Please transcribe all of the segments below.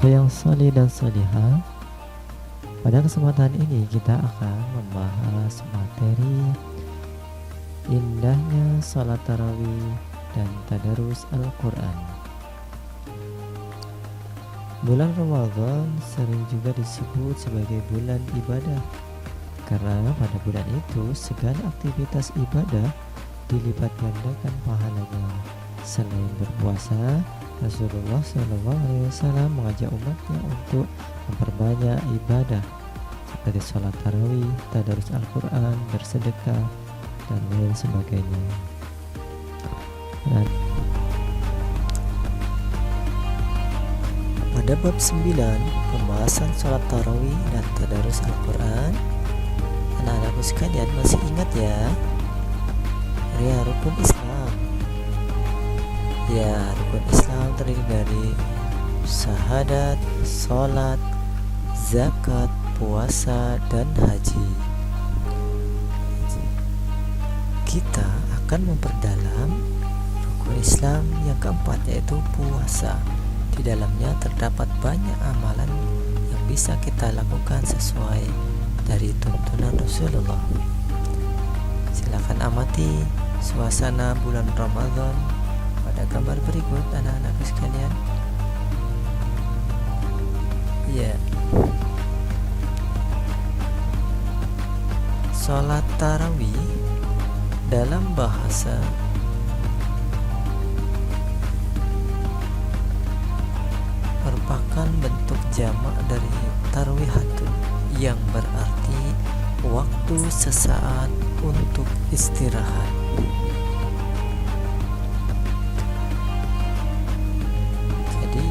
Anak-anakku yang solih dan solihah, pada kesempatan ini kita akan membahas materi indahnya sholat tarawih dan tadarus Al-Quran. Bulan Ramadan sering juga disebut sebagai bulan ibadah, karena pada bulan itu segala aktivitas ibadah dilipat gandakan pahalanya. Selain berpuasa, Rasulullah SAW mengajak umatnya untuk memperbanyak ibadah seperti sholat tarawih, tadarus Al-Quran, bersedekah, dan lain sebagainya. Dan pada bab 9, pembahasan sholat tarawih dan tadarus Al-Quran, anak-anakku sekalian masih ingat ya? Rukun Islam. Ya, rukun Islam terdiri dari syahadat, sholat, zakat, puasa, dan haji. Kita akan memperdalam rukun Islam yang keempat, yaitu puasa. Di dalamnya terdapat banyak amalan yang bisa kita lakukan sesuai dari tuntunan Rasulullah. Silakan amati suasana bulan Ramadan pada gambar berikut, anak-anakku sekalian. Ya. Salat tarawih dalam bahasa merupakan bentuk jamak dari tarwihatun, yang berarti waktu sesaat untuk istirahat. Jadi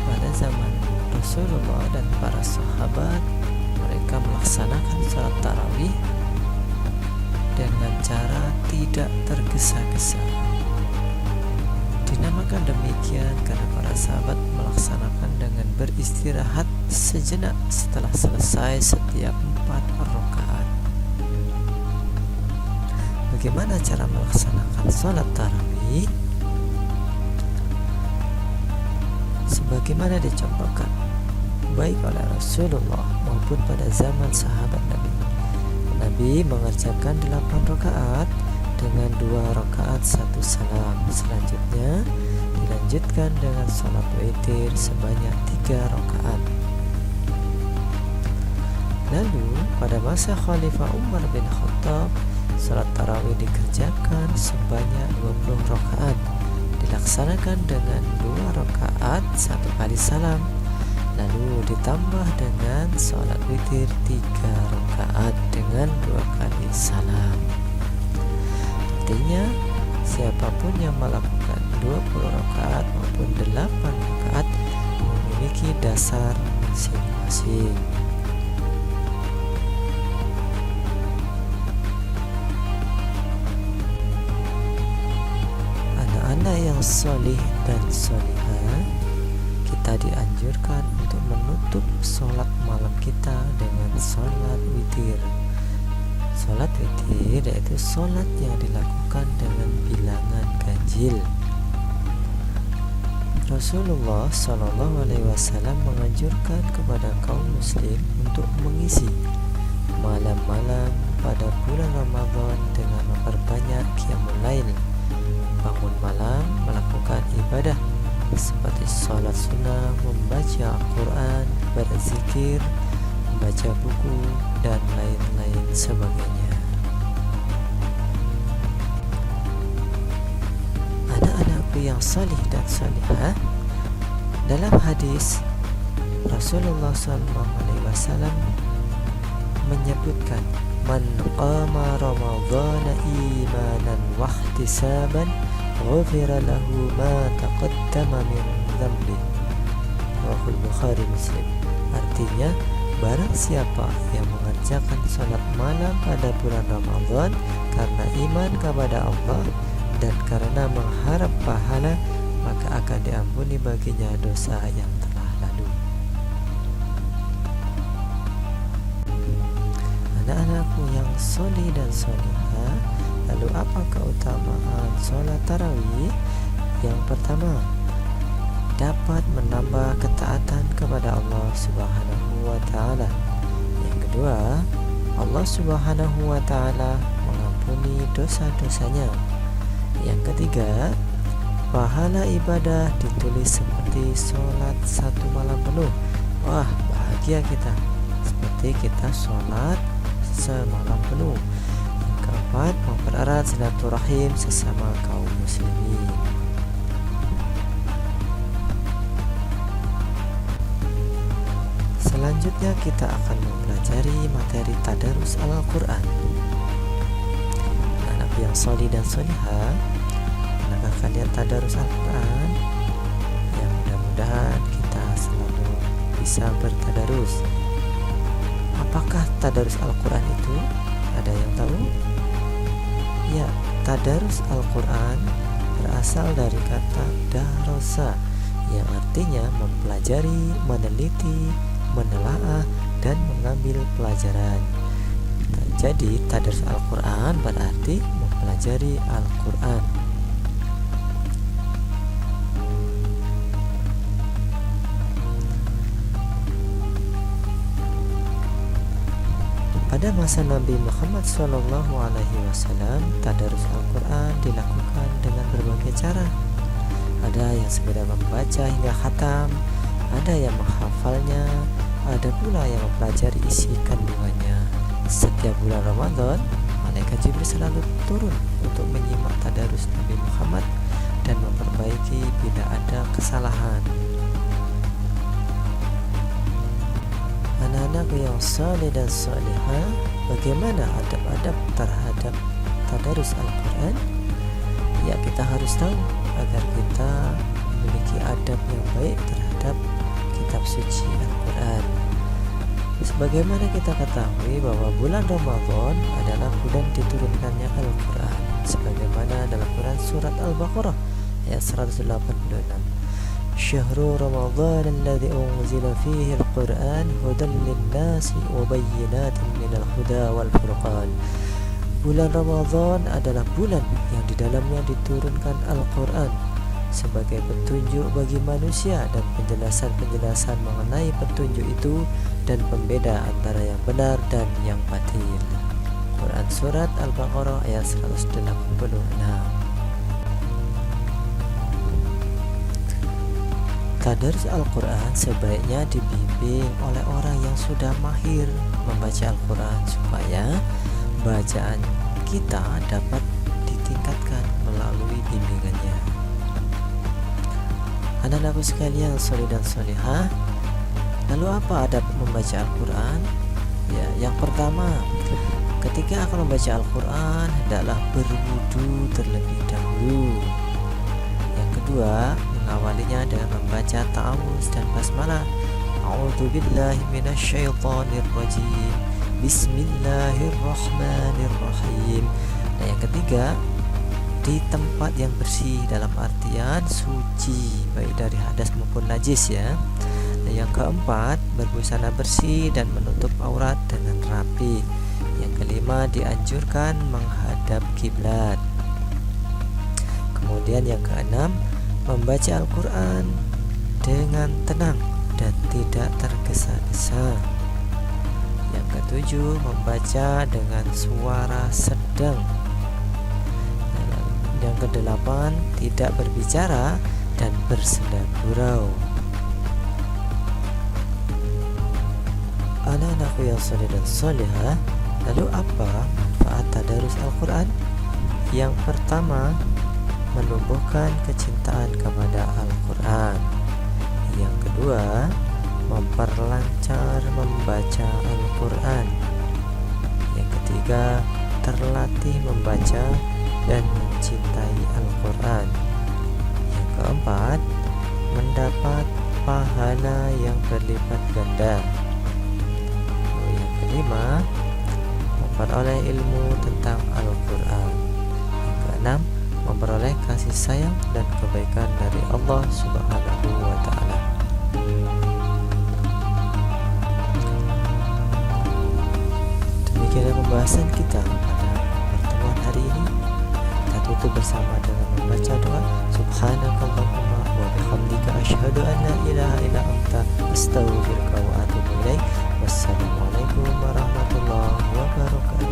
pada zaman Rasulullah dan para sahabat, mereka melaksanakan salat tarawih dengan cara tidak tergesa-gesa. Dinamakan demikian karena para sahabat melaksanakan dengan beristirahat sejenak setelah selesai setiap 4 rakaat. Bagaimana cara melaksanakan sholat tarawih? Sebagaimana dicontohkan baik oleh Rasulullah maupun pada zaman sahabat Nabi. Nabi mengerjakan 8 rakaat dengan 2 rakaat 1 salam. Selanjutnya dilanjutkan dengan sholat witir sebanyak 3 rakaat. Lalu pada masa Khalifah Umar bin Khattab, sholat tarawih dikerjakan sebanyak 20 rakaat, dilaksanakan dengan 2 rakaat 1 kali salam, lalu ditambah dengan sholat witir 3 rakaat dengan 2 kali salam. Artinya siapapun yang melakukan 20 rakaat maupun 8 rakaat memiliki dasar masing-masing. Anak-anak yang solih dan solihah, kita dianjurkan untuk menutup sholat malam kita dengan sholat witir. Sholat witir yaitu sholat yang dilakukan dengan bilangan ganjil. Rasulullah SAW menganjurkan kepada kaum muslim untuk mengisi malam-malam pada bulan Ramadan dengan memperbanyak qiyamul lail, bangun malam melakukan ibadah seperti sholat sunnah, membaca Al-Quran, berzikir, membaca buku, dan lain-lain sebagainya. Anak-anakku yang salih dan salihah, dalam hadis Rasulullah SAW menyebutkan, man qama ramadhana imanan wahtisaban ghufira lahu ma taqaddama min dhanbi. Rahul Bukhari Muslim. Artinya, barang siapa yang mengerjakan sholat malam pada bulan Ramadan karena iman kepada Allah dan karena mengharap pahala, maka akan diampuni baginya dosa yang telah lalu. Anak-anakku yang solih dan solihah, lalu apa keutamaan sholat tarawih? Yang pertama, dapat menambah ketaatan kepada Allah Subhanahu wa Ta'ala. Yang kedua, Allah Subhanahu wa Ta'ala mengampuni dosa-dosanya. Yang ketiga, pahala ibadah ditulis seperti sholat 1 malam penuh. Wah, bahagia kita, seperti kita sholat semalam penuh. Yang keempat, mempererat silaturahim sesama kaum muslimin. Selanjutnya kita akan mempelajari materi tadarus Al-Quran. Anak yang solih dan solihah, apakah kalian tadarus Al-Quran? Ya, mudah-mudahan kita selalu bisa bertadarus. Apakah tadarus Al-Quran itu? Ada yang tahu? Ya, tadarus Al-Quran berasal dari kata darosa, yang artinya mempelajari, meneliti, menelaah, dan mengambil pelajaran. Jadi tadarus Al-Quran berarti mempelajari Al-Quran. Pada masa Nabi Muhammad SAW, tadarus Al-Quran dilakukan dengan berbagai cara. Ada yang sekedar membaca hingga khatam, ada yang menghafalnya, ada pula yang mempelajari isi kandungannya. Setiap bulan Ramadan, malaikat Jibril selalu turun untuk menyimak tadarus Nabi Muhammad dan memperbaiki bila ada kesalahan. Anak-anakku yang saleh dan salihah, bagaimana adab-adab terhadap tadarus Al-Quran? Ya, kita harus tahu agar kita memiliki adab yang baik terhadap kitab suci Al-Quran. Sebagaimana kita ketahui bahwa bulan Ramadan adalah bulan diturunkannya Al-Quran, sebagaimana dalam Quran surat Al-Baqarah ayat 186. Syahrul Ramadan alladzi unzila fihi al-Quran hudan lin-nasi wa bayyinatin minal huda wal furqan. Bulan Ramadan adalah bulan yang di dalamnya diturunkan Al-Quran sebagai petunjuk bagi manusia dan penjelasan-penjelasan mengenai petunjuk itu dan pembeda antara yang benar dan yang batil. Quran surat Al-Baqarah ayat 186. Tadarus Al-Quran sebaiknya dibimbing oleh orang yang sudah mahir membaca Al-Quran supaya bacaan kita dapat ditingkatkan melalui bimbingannya. Anak-anakku sekalian soleh dan solehah, lalu apa adab membaca Al-Quran? Ya, yang pertama, ketika akan membaca Al-Quran hendaklah berwudu terlebih dahulu. Yang kedua, mengawalinya dengan membaca ta'awuz dan basmalah. A'udzubillahi minasyaitonirrajim. Bismillahirrahmanirrahim. Dan yang ketiga, di tempat yang bersih dalam artian suci, baik dari hadas maupun najis ya. Dan yang keempat, berbusana bersih dan menutup aurat dengan rapi. Yang kelima, dianjurkan menghadap kiblat. Kemudian yang keenam, membaca Al-Quran dengan tenang dan tidak tergesa-gesa. Yang ketujuh, membaca dengan suara sedang. Yang kedelapan, tidak berbicara dan bersenda gurau. Anak-anakku yang soleh dan solehah, lalu apa manfaat tadarus Al-Quran? Yang pertama, menumbuhkan kecintaan kepada Al-Quran. Yang kedua, memperlancar membaca Al-Quran. Yang ketiga, terlatih membaca dan mencintai Al-Quran. Yang keempat, mendapat pahala yang berlipat ganda. Yang kelima, memperoleh ilmu tentang Al-Quran. Yang keenam, memperoleh kasih sayang dan kebaikan dari Allah Subhanahu wa Ta'ala. Demikianlah pembahasan kita pada pertemuan hari ini. Kita tutup bersama dengan membaca doa Subhanakallahumma wa bihamdika bihamdika asyhadu an la ilaha illa anta astaghfiruka wa atubu ilaik. Wassalamualaikum warahmatullahi wabarakatuh.